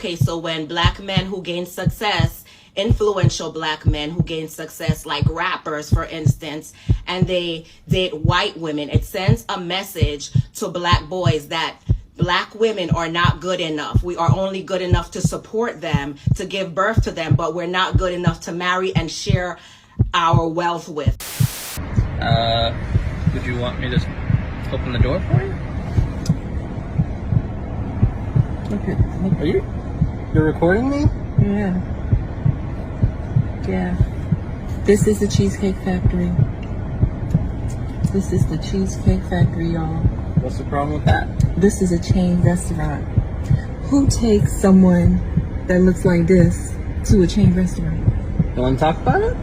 Okay, so when black men who gain success, influential black men who gain success, like rappers, for instance, and they date white women, it sends a message to black boys that black women are not good enough. We are only good enough to support them, to give birth to them, but we're not good enough to marry and share our wealth with. Would you want me to open the door for you? Okay. You're recording me? Yeah. This is the Cheesecake Factory. This is the Cheesecake Factory, y'all. What's the problem with that? This is a chain restaurant. Who takes someone that looks like this to a chain restaurant? You want to talk about it?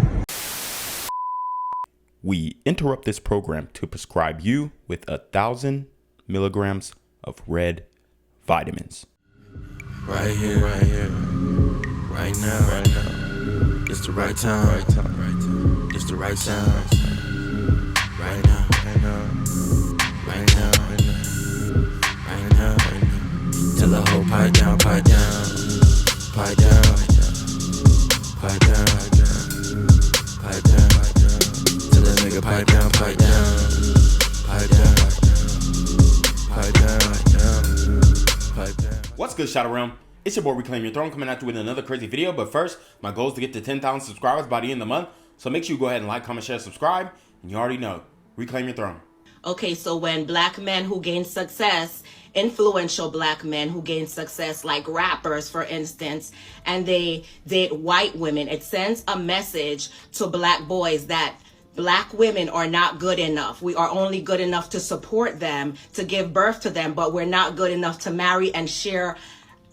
We interrupt this program to prescribe you with 1,000 milligrams of red vitamins. Right here, right now. It's the right time, It's the right sound. Right now. Tell the whole pipe down. Tell the nigga pipe down. What's good, Shadow Realm? It's your boy Reclaim Your Throne coming at you with another crazy video. But first, my goal is to get to 10,000 subscribers by the end of the month. So make sure you go ahead and like, comment, share, subscribe. And you already know, Reclaim Your Throne. Okay, so when black men who gain success, influential black men who gain success, like rappers, for instance, and they date white women, it sends a message to black boys that black women are not good enough. We are only good enough to support them, to give birth to them, but we're not good enough to marry and share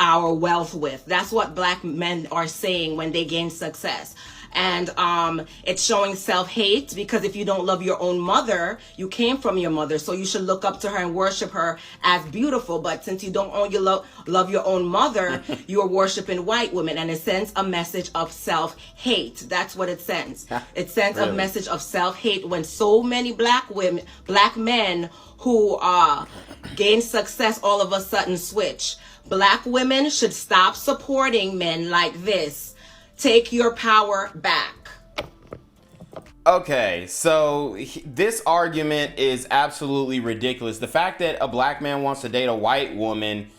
our wealth with. That's what black men are saying when they gain success. And it's showing self-hate, because if you don't love your own mother, you came from your mother, so you should look up to her and worship her as beautiful. But since you don't love your own mother, you are worshiping white women, and it sends a message of self-hate. That's what it sends. It sends a message of self-hate when so many black men who gain success all of a sudden switch. Black women should stop supporting men like this. Take your power back. Okay, so this argument is absolutely ridiculous. The fact that a black man wants to date a white woman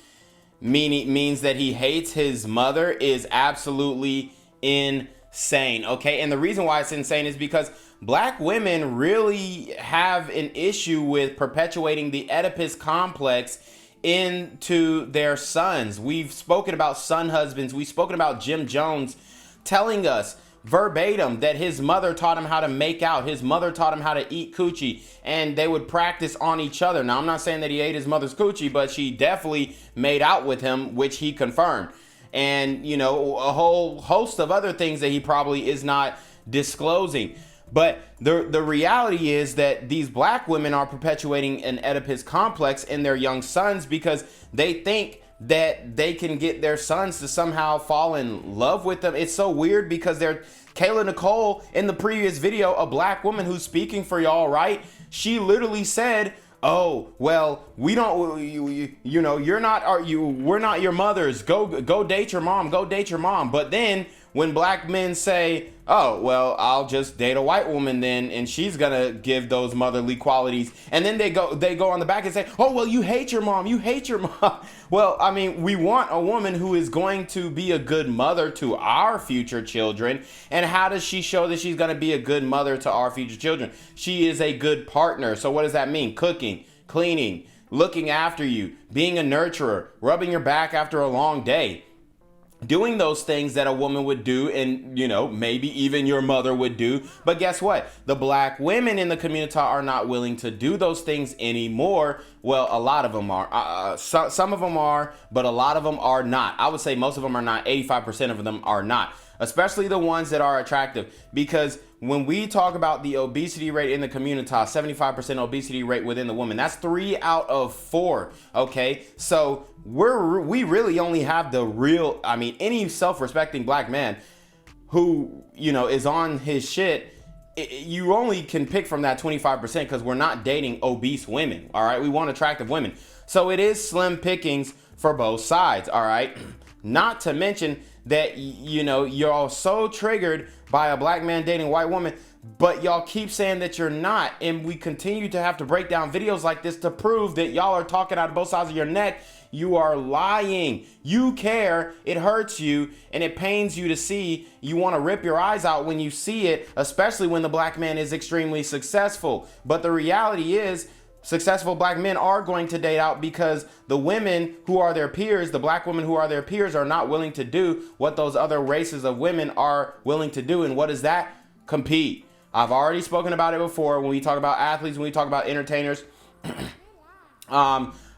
means that he hates his mother is absolutely insane, okay? And the reason why it's insane is because black women really have an issue with perpetuating the Oedipus complex into their sons. We've spoken about son husbands. We've spoken about Jim Jones telling us verbatim that his mother taught him how to make out. His mother taught him how to eat coochie, and they would practice on each other. Now, I'm not saying that he ate his mother's coochie, but she definitely made out with him, which he confirmed. And, you know, a whole host of other things that he probably is not disclosing. But the reality is that these black women are perpetuating an Oedipus complex in their young sons because they think that they can get their sons to somehow fall in love with them. It's so weird because Kayla Nicole, in the previous video, a black woman who's speaking for y'all, right? She literally said, oh, well, we don't, you know, we're not your mothers. Go date your mom. Go date your mom. But then when black men say, oh, well, I'll just date a white woman then, and she's gonna give those motherly qualities, and then they go on the back and say, oh, well, you hate your mom. Well, I mean, we want a woman who is going to be a good mother to our future children. And how does she show that she's gonna be a good mother to our future children? She is a good partner. So what does that mean? Cooking, cleaning, looking after you, being a nurturer, rubbing your back after a long day. Doing those things that a woman would do, and, you know, maybe even your mother would do. But guess what? The black women in the community are not willing to do those things anymore. Well, a lot of them are. Some of them are, but a lot of them are not. I would say most of them are not. 85% of them are not. Especially the ones that are attractive. Because when we talk about the obesity rate in the community, 75% obesity rate within the woman, that's 3 out of 4. Okay, so we really only have the real, I mean, any self-respecting black man who, you know, is on his shit. You only can pick from that 25% because we're not dating obese women. All right, we want attractive women. So it is slim pickings for both sides. All right. Not to mention that, you're all so triggered by a black man dating a white woman, but y'all keep saying that you're not. And we continue to have to break down videos like this to prove that y'all are talking out of both sides of your neck. You are lying. You care. It hurts you and it pains you to see. You want to rip your eyes out when you see it, especially when the black man is extremely successful. But the reality is, successful black men are going to date out because the women who are their peers, the black women who are their peers, are not willing to do what those other races of women are willing to do. And what is that? Compete. I've already spoken about it before when we talk about athletes, when we talk about entertainers,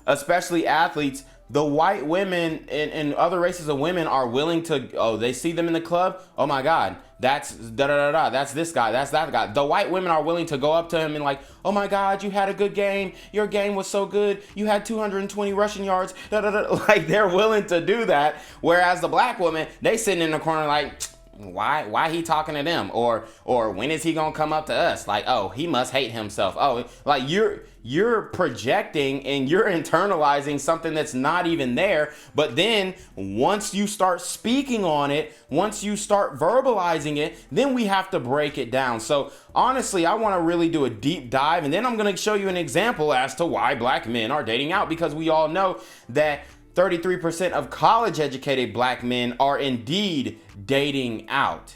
especially athletes. The white women and other races of women are willing to, they see them in the club. Oh my God, that's da-da-da-da. That's this guy. That's that guy. The white women are willing to go up to him and like, oh my God, you had a good game. Your game was so good. You had 220 rushing yards. Da-da-da. Like, they're willing to do that. Whereas the black women, they sitting in the corner like, why he talking to them? Or when is he gonna come up to us? Like, oh, he must hate himself. Oh, like you're projecting and you're internalizing something that's not even there. But then once you start speaking on it, once you start verbalizing it, then we have to break it down. So honestly, I want to really do a deep dive, and then I'm going to show you an example as to why black men are dating out, because we all know that 33% of college educated black men are indeed dating out.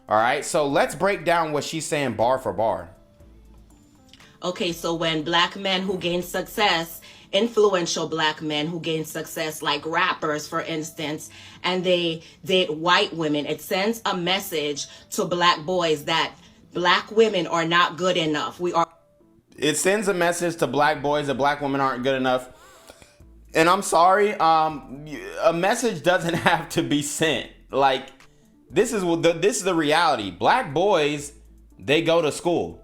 All right, so let's break down what she's saying bar for bar. Okay, so when black men who gain success, influential black men who gain success, like rappers, for instance, and they date white women, it sends a message to black boys that black women are not good enough. It sends a message to black boys that black women aren't good enough. And I'm sorry, a message doesn't have to be sent. Like, this is the reality. Black boys, they go to school.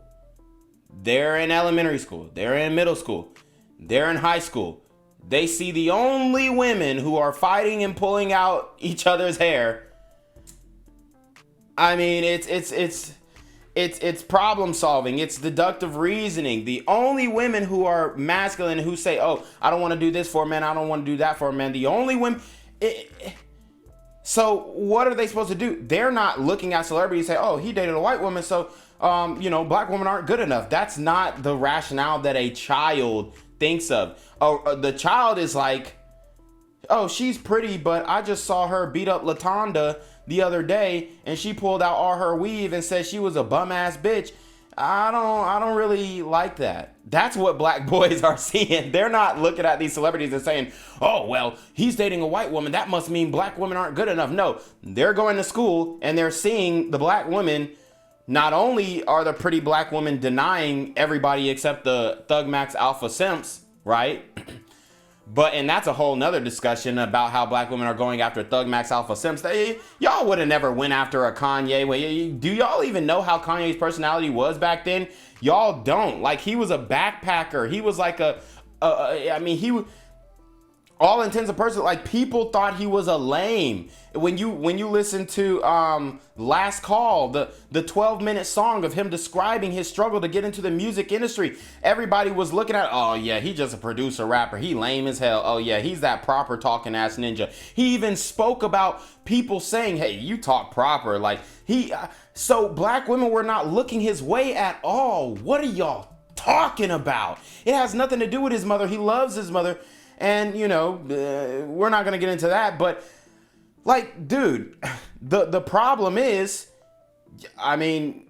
They're in elementary school. They're in middle school. They're in high school. They see the only women who are fighting and pulling out each other's hair. I mean, it's problem solving. It's deductive reasoning. The only women who are masculine who say, oh, I don't want to do this for a man. I don't want to do that for a man. The only women. So what are they supposed to do? They're not looking at celebrities and say, oh, he dated a white woman, so black women aren't good enough. That's not the rationale that a child thinks of. Oh, the child is like, oh, she's pretty, but I just saw her beat up Latonda the other day and she pulled out all her weave and said she was a bum ass bitch. I don't really like that. That's what black boys are seeing. They're not looking at these celebrities and saying, oh, well, he's dating a white woman. That must mean black women aren't good enough. No, they're going to school and they're seeing the black women. Not only are the pretty black women denying everybody except the Thug Max Alpha Simps, right? And that's a whole nother discussion about how black women are going after Thug Max Alpha Simps. Y'all would have never went after a Kanye. Do y'all even know how Kanye's personality was back then? Y'all don't. Like, he was a backpacker. He was like all intents and purposes, like, people thought he was a lame. When you listen to Last Call, the 12-minute song of him describing his struggle to get into the music industry, everybody was looking at, oh yeah, he just a producer rapper, he lame as hell. Oh yeah, he's that proper talking ass ninja. He even spoke about people saying, hey, you talk proper. Like, so black women were not looking his way at all. What are y'all talking about? It has nothing to do with his mother. He loves his mother. And, we're not going to get into that. But, like, dude, the problem is, I mean,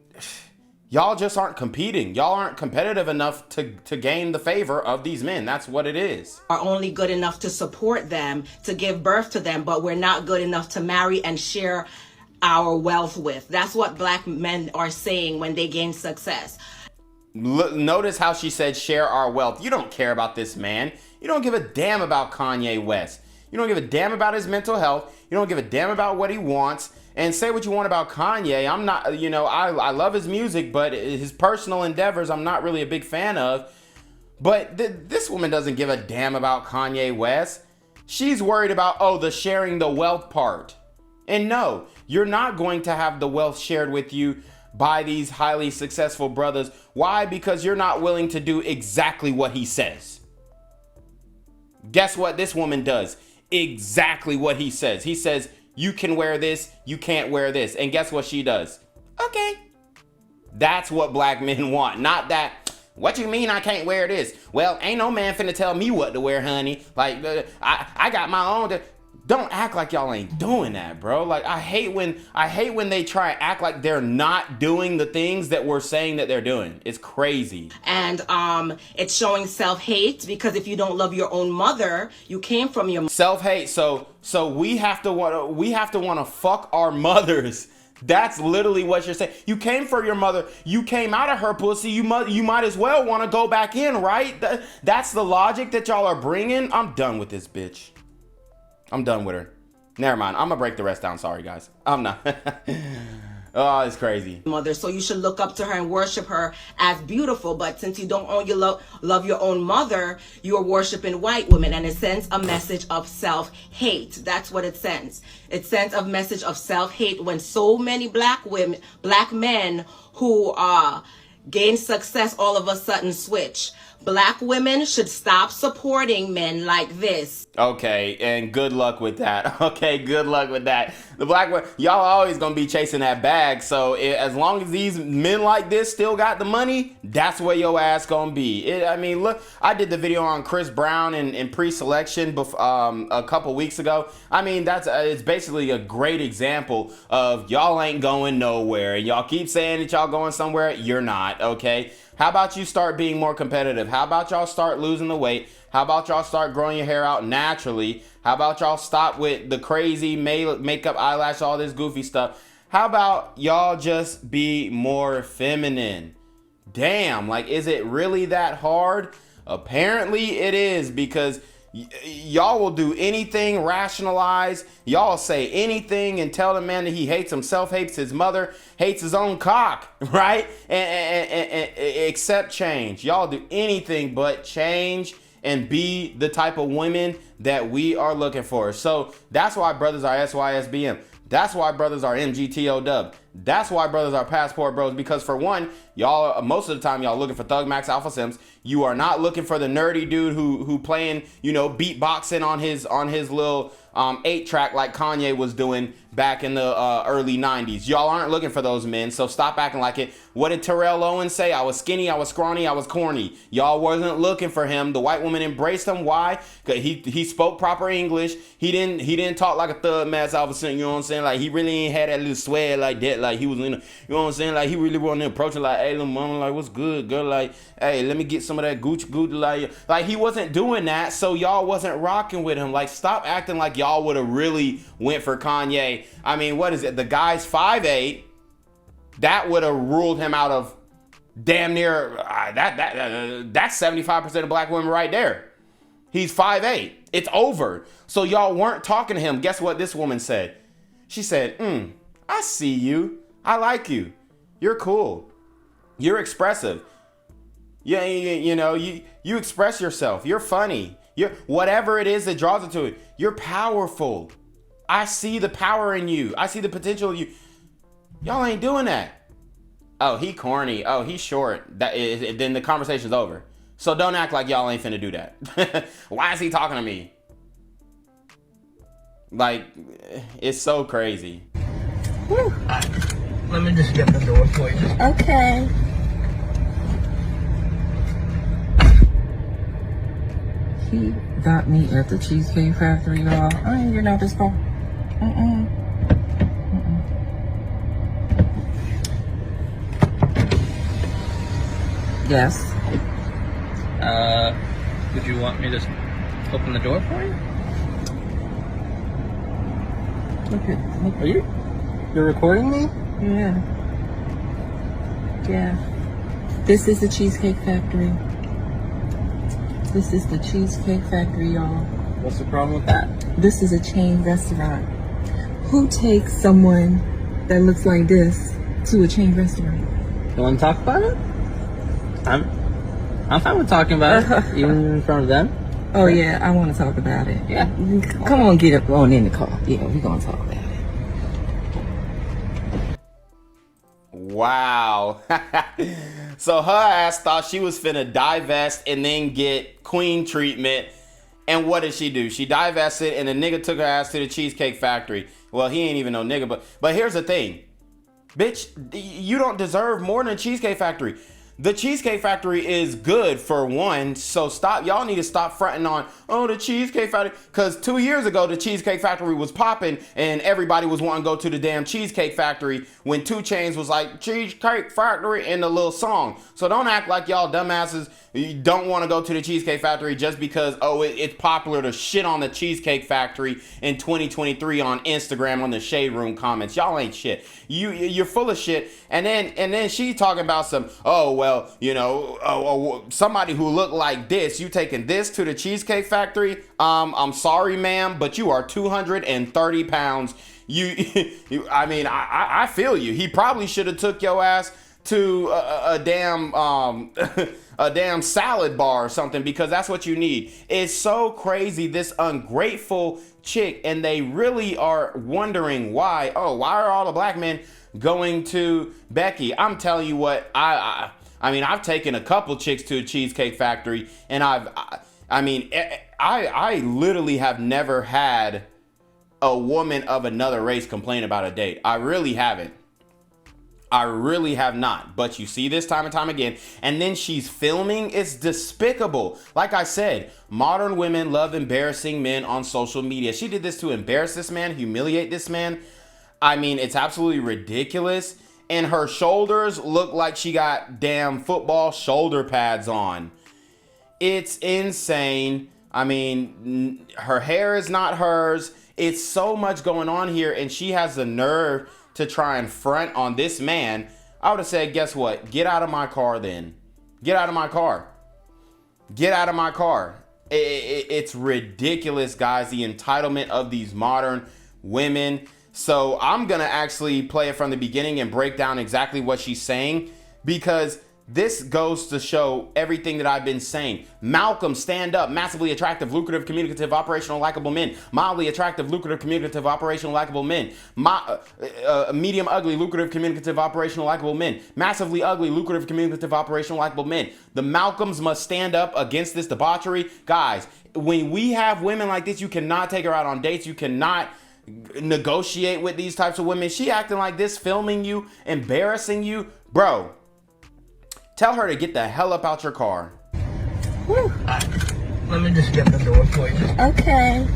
y'all just aren't competing. Y'all aren't competitive enough to gain the favor of these men. That's what it is. Are only good enough to support them, to give birth to them, but we're not good enough to marry and share our wealth with. That's what black men are saying when they gain success. Notice how she said share our wealth. You don't care about this man. You don't give a damn about Kanye West. You don't give a damn about his mental health. You don't give a damn about what he wants. And say what you want about Kanye. I'm not, I love his music, but his personal endeavors, I'm not really a big fan of. But this woman doesn't give a damn about Kanye West. She's worried about, the sharing the wealth part. And no, you're not going to have the wealth shared with you by these highly successful brothers. Why? Because you're not willing to do exactly what he says. Guess what this woman does? exactly what he says. He says, you can wear this, you can't wear this. And guess what she does? Okay. That's what black men want. Not that, what you mean I can't wear this? Well, ain't no man finna tell me what to wear, honey. Like, I got my own. Don't act like y'all ain't doing that, bro. Like, I hate when they try and act like they're not doing the things that we're saying that they're doing. It's crazy. And it's showing self-hate, because if you don't love your own mother, you came from your Self-hate. So we have to want to fuck our mothers. That's literally what you're saying. You came for your mother. You came out of her pussy. You might as well want to go back in, right? That's the logic that y'all are bringing. I'm done with this bitch. I'm done with her. Never mind. I'm gonna break the rest down. Sorry, guys. I'm not. Oh, it's crazy. mother, so you should look up to her and worship her as beautiful. But since you don't love your own mother, you are worshiping white women, and it sends a message of self-hate. That's what it sends. It sends a message of self-hate when so many black men who gain success all of a sudden switch. Black women should stop supporting men like this. Okay, and good luck with that. Okay, good luck with that. The black women, y'all always gonna be chasing that bag. So as long as these men like this still got the money, that's where your ass gonna be. I mean, look, I did the video on Chris Brown in pre-selection a couple weeks ago. I mean, it's basically a great example of y'all ain't going nowhere. And y'all keep saying that y'all going somewhere. You're not, okay? How about you start being more competitive? How about y'all start losing the weight? How about y'all start growing your hair out naturally? How about y'all stop with the crazy makeup, eyelash, all this goofy stuff? How about y'all just be more feminine? Damn, like, is it really that hard? Apparently it is, because y'all will do anything, rationalize. Y'all say anything and tell the man that he hates himself, hates his mother, hates his own cock, right? And accept change. Y'all do anything but change and be the type of women that we are looking for. So that's why brothers are SYSBM. That's why brothers are MGTO dub. That's why brothers are passport bros, because for one, y'all, most of the time y'all looking for Thug Max Alpha Sims. You are not looking for the nerdy dude who playing, beatboxing on his little 8-track like Kanye was doing back in the early 90s. Y'all aren't looking for those men, so stop acting like it. What did Terrell Owens say? I was skinny, I was scrawny, I was corny. Y'all wasn't looking for him. The white woman embraced him. Why? Because he spoke proper English. He didn't talk like a Thug Max Alpha Sim, you know what I'm saying? Like, he really ain't had that little swag like that. Like, he was in, you know what I'm saying? Like, he really wasn't approaching like, hey, little mama, like, what's good, girl? Like, hey, let me get some of that Gucci. Like, he wasn't doing that, so y'all wasn't rocking with him. Like, stop acting like y'all would have really went for Kanye. I mean, what is it? The guy's 5'8". That would have ruled him out of damn near that's 75% of black women right there. He's 5'8". It's over. So y'all weren't talking to him. Guess what this woman said? She said, I see you. I like you. You're cool. You're expressive. Yeah, you express yourself. You're funny. You're whatever it is that draws it to it. You're powerful. I see the power in you. I see the potential in you. Y'all ain't doing that. Oh, he corny. Oh, he's short. Then the conversation's over. So don't act like y'all ain't finna do that. Why is he talking to me? Like, it's so crazy. Woo. Let me just get the door for you. Okay. He got me at the Cheesecake Factory, y'all. I ain't getting out this car. Yes. Would you want me to open the door for you? Are you're recording me? Yeah. This is the Cheesecake Factory. This is the Cheesecake Factory, y'all. What's the problem with that? This is a chain restaurant. Who takes someone that looks like this to a chain restaurant? You want to talk about it? I'm fine with talking about it, even in front of them. Oh yeah, I want to talk about it. Yeah. Come on, get up on in the car. Yeah, we're gonna talk about it. Wow. So her ass thought she was finna divest and then get queen treatment And what did she do? She divested, and the nigga took her ass to the Cheesecake Factory. Well, he ain't even no nigga, but here's the thing. Bitch, you don't deserve more than Cheesecake Factory. The Cheesecake Factory is good for one, so y'all need to stop fronting on, oh, the Cheesecake Factory, because 2 years ago, the Cheesecake Factory was popping, and everybody was wanting to go to the damn Cheesecake Factory when 2 Chainz was like, Cheesecake Factory in the little song. So don't act like y'all dumbasses, you don't want to go to the Cheesecake Factory just because, oh, it's popular to shit on the Cheesecake Factory in 2023 on Instagram on the Shade Room comments. Y'all ain't shit. You're full of shit. And then she talking about some, oh, well, you know, somebody who looked like this, you taking this to the Cheesecake Factory? I'm sorry, ma'am, but you are 230 pounds. I mean, I feel you. He probably should have took your ass to a damn a damn salad bar or something, because that's what you need. It's so crazy, this ungrateful chick, and they really are wondering why. Oh, why are all the black men going to Becky? I'm telling you what, I mean, I've taken a couple chicks to a Cheesecake Factory, and I literally have never had a woman of another race complain about a date. I really haven't. I really have not. But you see this time and time again. And then she's filming. It's despicable. Like I said, modern women love embarrassing men on social media. She did this to embarrass this man, humiliate this man. I mean, it's absolutely ridiculous. And her shoulders look like she got damn football shoulder pads on. It's insane. I mean, her hair is not hers. It's so much going on here, and she has the nerve to try and front on this man. I would have said, guess what? Get out of my car then. Get out of my car. Get out of my car. It's ridiculous, guys, the entitlement of these modern women. So I'm going to actually play it from the beginning and break down exactly what she's saying, because this goes to show everything that I've been saying. Malcolm, stand up. Massively attractive, lucrative, communicative, operational, likable men. Mildly attractive, lucrative, communicative, operational, likable men. Medium ugly, lucrative, communicative, operational, likable men. Massively ugly, lucrative, communicative, operational, likable men. The Malcolms must stand up against this debauchery. Guys, when we have women like this, you cannot take her out on dates. You cannot negotiate with these types of women. She acting like this, filming you, embarrassing you. Bro, tell her to get the hell up out your car. Let me just get the door for you. Okay.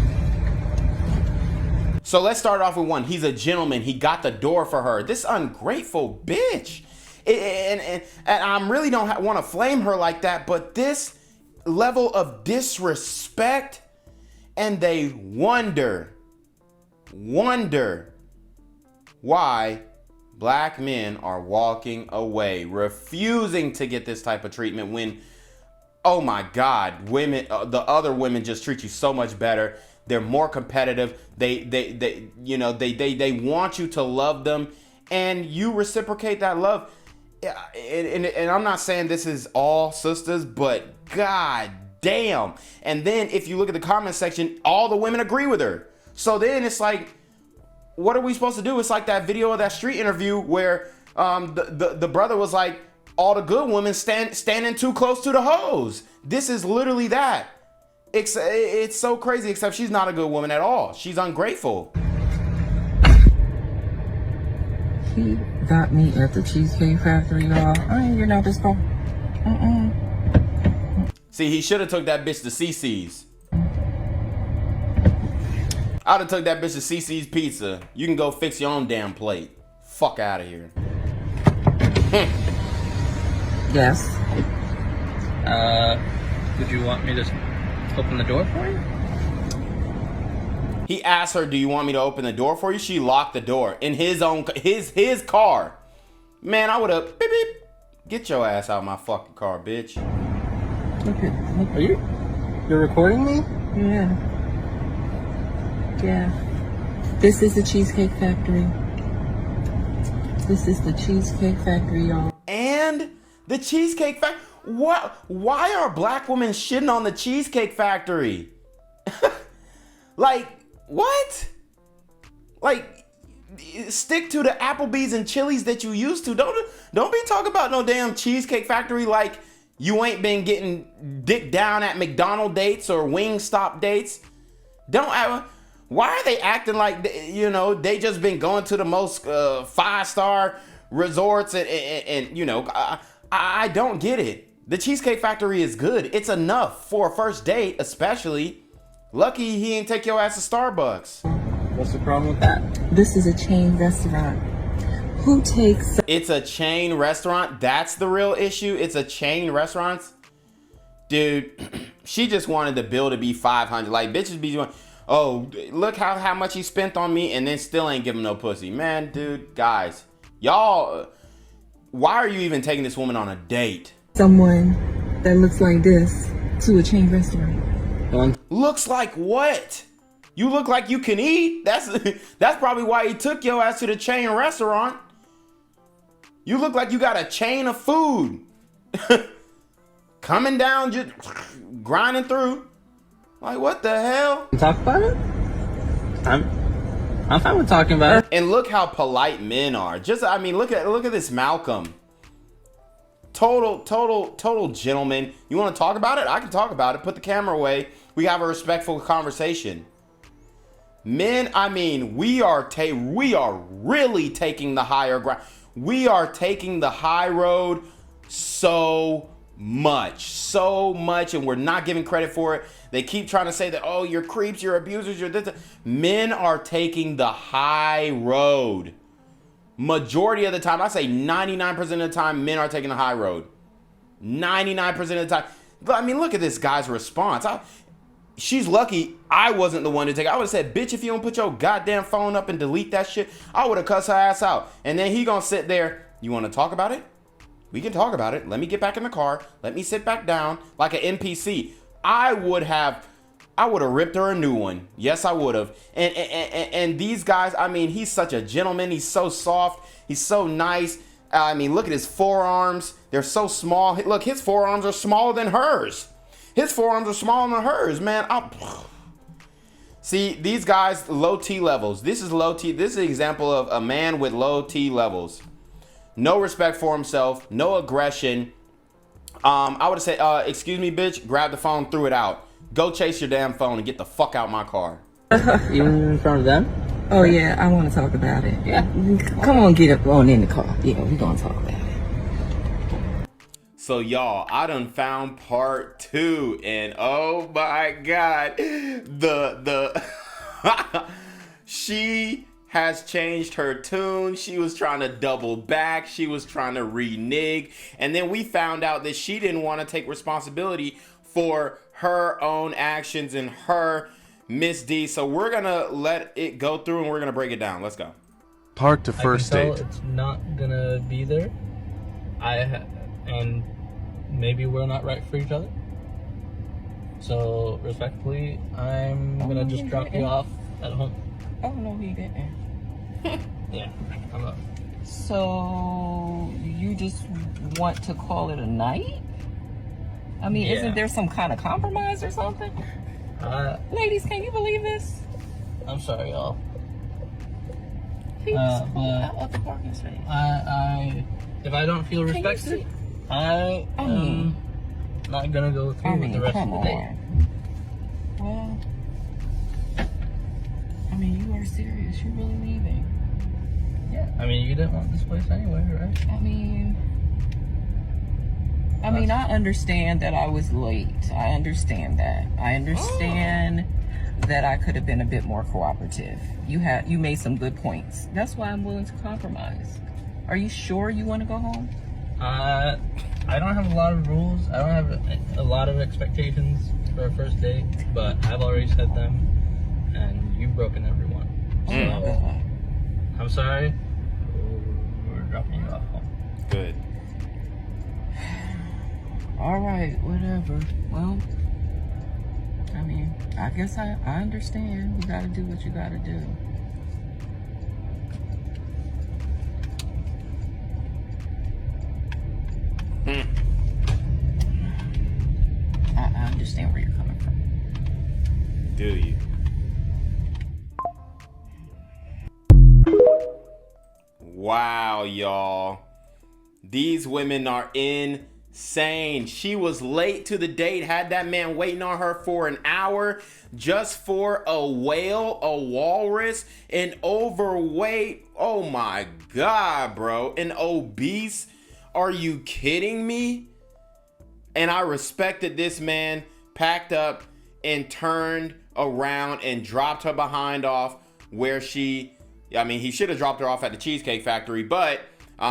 So let's start off with one. He's a gentleman. He got the door for her. This ungrateful bitch. And I really don't want to flame her like that, but this level of disrespect, and they wonder why black men are walking away, refusing to get this type of treatment when, oh my God, women, the other women just treat you so much better. They're more competitive. They want you to love them, and you reciprocate that love. And I'm not saying this is all sisters, but God damn. And then if you look at the comment section, all the women agree with her. So then it's like, what are we supposed to do? It's like that video of that street interview where the brother was like, all the good women standing too close to the hoes. This is literally that. It's so crazy, except she's not a good woman at all. She's ungrateful. He got me at the Cheesecake Factory, y'all. I ain't getting out this car. See, he should have took that bitch to CC's. I'd have took that bitch to CC's Pizza. You can go fix your own damn plate. Fuck out of here. Yes. Would you want me to open the door for you? He asked her, do you want me to open the door for you? She locked the door in his own, his car. Man, I would have, beep, beep. Get your ass out of my fucking car, bitch. Okay. Are you're recording me? Yeah. Yeah. This is the Cheesecake Factory. This is the Cheesecake Factory, y'all. And the Cheesecake Factory. What? Why are black women shitting on the Cheesecake Factory? Like, what? Like, stick to the Applebee's and Chili's that you used to. Don't be talking about no damn Cheesecake Factory like You ain't been getting dick down at McDonald's dates or Wingstop dates. Why are they acting like, they just been going to the most 5-star resorts and I don't get it. The Cheesecake Factory is good. It's enough for a first date, especially. Lucky he ain't take your ass to Starbucks. What's the problem with that? This is a chain restaurant. Who takes... It's a chain restaurant. That's the real issue. It's a chain restaurant. Dude, she just wanted the bill to be 500. Like, bitches be doing, oh, look how much he spent on me and then still ain't giving no pussy. Man, dude, guys, y'all, why are you even taking this woman on a date? Someone that looks like this to a chain restaurant. Looks like what? You look like you can eat. That's probably why he took your ass to the chain restaurant. You look like you got a chain of food. Coming down, just grinding through. Like, what the hell? Talk about it? I'm fine with talking about it. And look how polite men are. Look at this Malcolm. Total gentleman. You want to talk about it? I can talk about it. Put the camera away. We have a respectful conversation. Men, we are really taking the higher ground. We are taking the high road so much, and we're not giving credit for it. They keep trying to say that, oh, you're creeps, you're abusers, you're this. Men are taking the high road. Majority of the time, I say 99% of the time, men are taking the high road. 99% of the time. But look at this guy's response. She's lucky I wasn't the one to take it. I would have said, bitch, if you don't put your goddamn phone up and delete that shit, I would have cussed her ass out. And then he gonna sit there. You want to talk about it? We can talk about it. Let me get back in the car. Let me sit back down like an NPC. I would have ripped her a new one. Yes, I would have. And these guys, he's such a gentleman. He's so soft. He's so nice. Look at his forearms. They're so small. Look, his forearms are smaller than hers. His forearms are smaller than hers, man. See, these guys, low T levels. This is low T. This is an example of a man with low T levels. No respect for himself. No aggression. I would have said, excuse me, bitch. Grab the phone, threw it out. Go chase your damn phone and get the fuck out my car. Even in front of them? Oh, yeah, I want to talk about it. Yeah. Come on, get up on in the car. Yeah, we're going to talk about it. So, y'all, I done found part 2. And, oh, my God. She has changed her tune. She was trying to double back. She was trying to renege. And then we found out that she didn't want to take responsibility for her own actions and her misdeeds. So we're going to let it go through and we're going to break it down. Let's go. Part to first date. It's not going to be there. And maybe we're not right for each other. So respectfully, I'm going to just drop you off at home. Oh, no, he didn't. Yeah, I'm up. So you just want to call it a night? Yeah. Isn't there some kind of compromise or something? Ladies, can you believe this? I'm sorry, y'all. He just pulled but out of the parking space. if I don't feel respected, I am not gonna go through with the rest of the day. Well, you are serious. You're really leaving. Yeah, you didn't want this place anyway, right? I understand that I was late. I understand that. I understand that I could have been a bit more cooperative. You made some good points. That's why I'm willing to compromise. Are you sure you want to go home? I don't have a lot of rules. I don't have a lot of expectations for a first date, but I've already set them, and you've broken every one. So, I'm sorry. We're dropping you off home. Good. All right, whatever. Well, I guess I understand. You gotta do what you gotta do. I understand where you're coming from. Do you? Wow, y'all. These women are insane. insane. She was late to the date, had that man waiting on her for an hour just for a whale, a walrus, an overweight, oh my God, bro, an obese. Are you kidding me? And I respected this man, packed up and turned around and dropped her behind off where he should have dropped her off at the Cheesecake Factory, but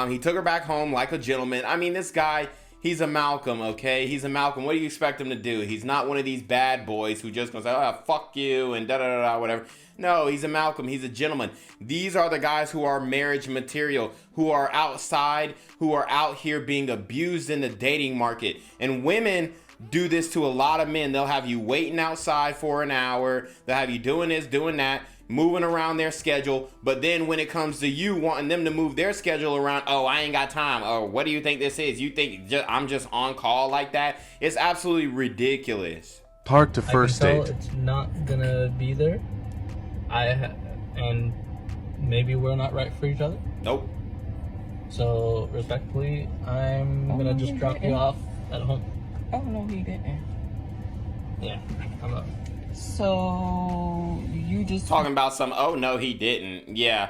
he took her back home like a gentleman. I mean, this guy, he's a Malcolm, okay? He's a Malcolm. What do you expect him to do? He's not one of these bad boys who just gonna say, oh, fuck you, and da-da-da-da, whatever. No, he's a Malcolm. He's a gentleman. These are the guys who are marriage material, who are outside, who are out here being abused in the dating market. And women do this to a lot of men. They'll have you waiting outside for an hour. They'll have you doing this, doing that, moving around their schedule. But then when it comes to you wanting them to move their schedule around, oh, I ain't got time. Oh, what do you think this is? You think I'm just on call like that? It's absolutely ridiculous. Park to first date. It's not gonna be there. And maybe we're not right for each other. Nope. So respectfully, I'm gonna just drop you off at home. Oh no, he didn't. Yeah, I'm up. So you just Talking about some, oh no, he didn't. Yeah.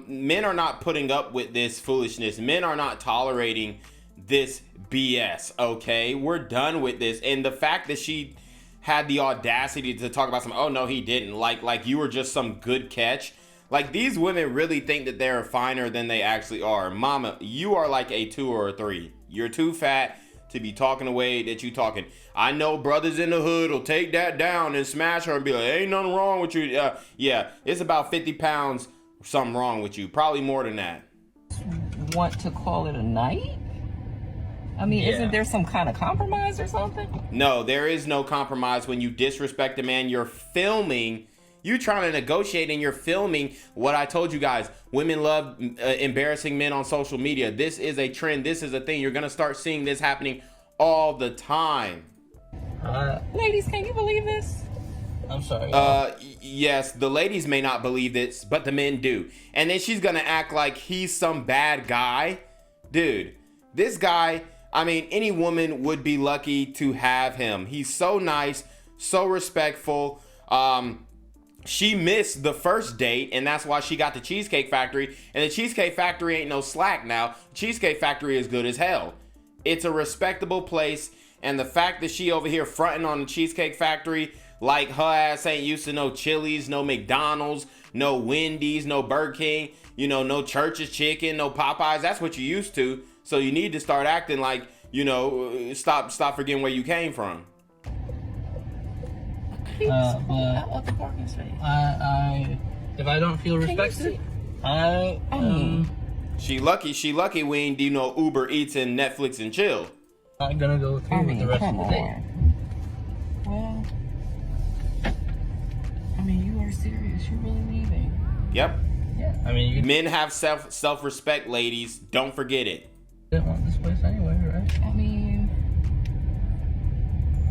Men are not putting up with this foolishness. Men are not tolerating this BS, okay? We're done with this. And the fact that she had the audacity to talk about some, oh no, he didn't, like you were just some good catch. Like, these women really think that they're finer than they actually are. Mama, you are like a 2 or a 3. You're too fat to be talking the way that you talking. I know brothers in the hood will take that down and smash her and be like, ain't nothing wrong with you. Yeah, it's about 50 pounds something wrong with you. Probably more than that. want to call it a night? I mean, Yeah. Isn't there some kind of compromise or something? No, there is no compromise when you disrespect a man. You're filming. You trying to negotiate and you're filming. What I told you guys, women love embarrassing men on social media. This is a trend. This is a thing. You're going to start seeing this happening all the time. Ladies, can you believe this? I'm sorry. Yes, the ladies may not believe this, but the men do. And then she's going to act like he's some bad guy. Dude, this guy, I mean, any woman would be lucky to have him. He's so nice, so respectful. She missed the first date, and that's why she got the Cheesecake Factory. And the Cheesecake Factory ain't no slack now. Cheesecake Factory is good as hell. It's a respectable place, and the fact that she over here fronting on the Cheesecake Factory like her ass ain't used to no Chili's, no McDonald's, no Wendy's, no Burger King, you know, no Church's Chicken, no Popeyes. That's what you used to. So you need to start acting like, you know, stop forgetting where you came from. But the parking space. if I don't feel respected, She lucky we ain't do no Uber Eats and Netflix and chill. I'm gonna go through with the rest of the day. Well, I mean, you are serious. You're really leaving. Yep. Yeah, I mean, you Men have self-respect, ladies. Don't forget it. didn't want this place anyway, right?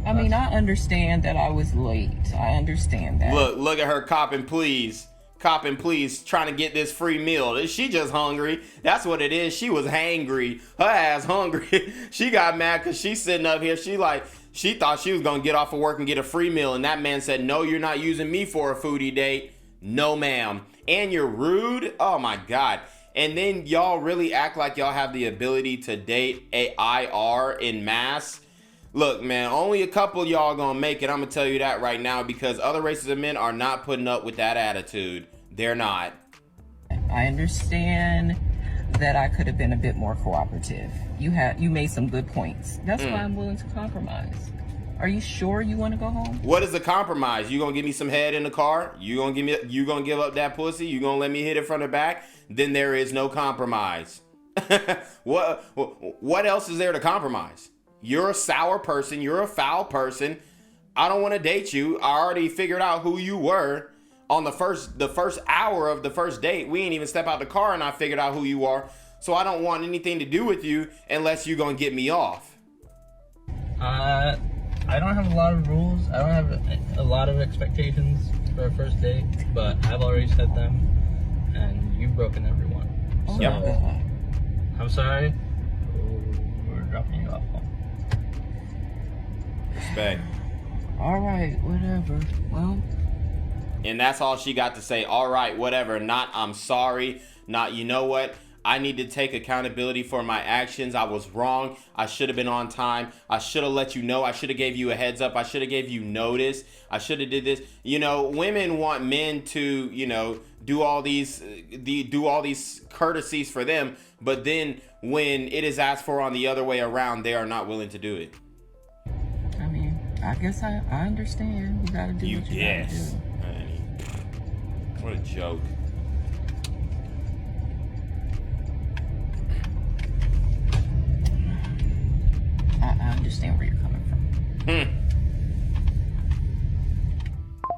I understand that I was late. I understand that. Look at her copping please, trying to get this free meal. Is she just hungry? That's what it is. She was hangry. Her ass hungry. She got mad because she's sitting up here. She thought she was going to get off of work and get a free meal. And that man said, no, you're not using me for a foodie date. No, ma'am. And you're rude. Oh, my God. And then y'all really act like y'all have the ability to date a IR in mass. Look, man, only a couple of y'all gonna make it. I'm gonna tell you that right now, because other races of men are not putting up with that attitude. They're not. I understand that I could have been a bit more cooperative. You made some good points. That's why I'm willing to compromise. Are you sure you want to go home? What is a compromise? You gonna give me some head in the car? You gonna give up that pussy? You gonna let me hit it from the back? Then there is no compromise. What else is there to compromise? You're a sour person. You're a foul person. I don't want to date you. I already figured out who you were on the first hour of the first date. We ain't even step out the car and I figured out who you are. So I don't want anything to do with you unless you're going to get me off. I don't have a lot of rules. I don't have a lot of expectations for a first date, but I've already set them and you've broken every one. So Yep. I'm sorry. We're dropping you off home. Respect. All right, whatever. Well, And that's all she got to say. All right, whatever. Not I'm sorry. Not you know what? I need to take accountability for my actions. I was wrong. I should have been on time. I should have let you know. I should have gave you a heads up. I should have gave you notice. I should have did this. You know, women want men to, you know, do all these courtesies for them, but then when it is asked for on the other way around, they are not willing to do it. I mean, I guess I understand. You gotta do what you gotta do. What a joke. I understand where you're coming from.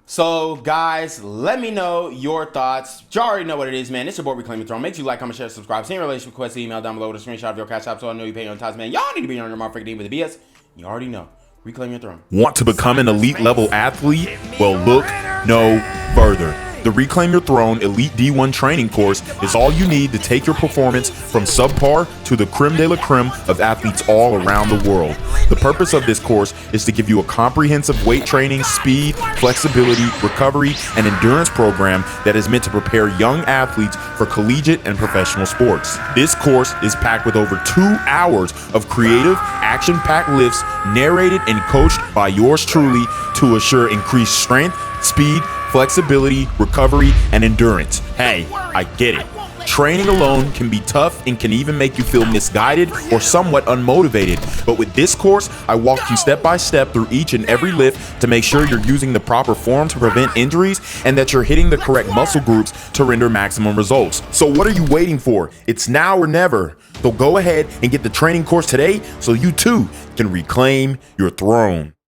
So, guys, let me know your thoughts. You already know what it is, man. It's your boy, Reclaim Your Throne. Make sure you like, comment, share, subscribe. Send your relationship request email down below with a screenshot of your cash app so I know you pay your tithes, man. Y'all need to be on your motherfucking team with the BS. You already know. Reclaim Your Throne. Want to become an elite level athlete? Well, look no further. The Reclaim Your Throne Elite D1 training course is all you need to take your performance from subpar to the creme de la creme of athletes all around the world. The purpose of this course is to give you a comprehensive weight training, speed, flexibility, recovery, and endurance program that is meant to prepare young athletes for collegiate and professional sports. This course is packed with over 2 hours of creative, action-packed lifts narrated and coached by yours truly to assure increased strength, speed, flexibility, recovery, and endurance. Hey, I get it. Training alone can be tough and can even make you feel misguided or somewhat unmotivated. But with this course, I walk you step by step through each and every lift to make sure you're using the proper form to prevent injuries and that you're hitting the correct muscle groups to render maximum results. So what are you waiting for? It's now or never. So go ahead and get the training course today so you too can reclaim your throne.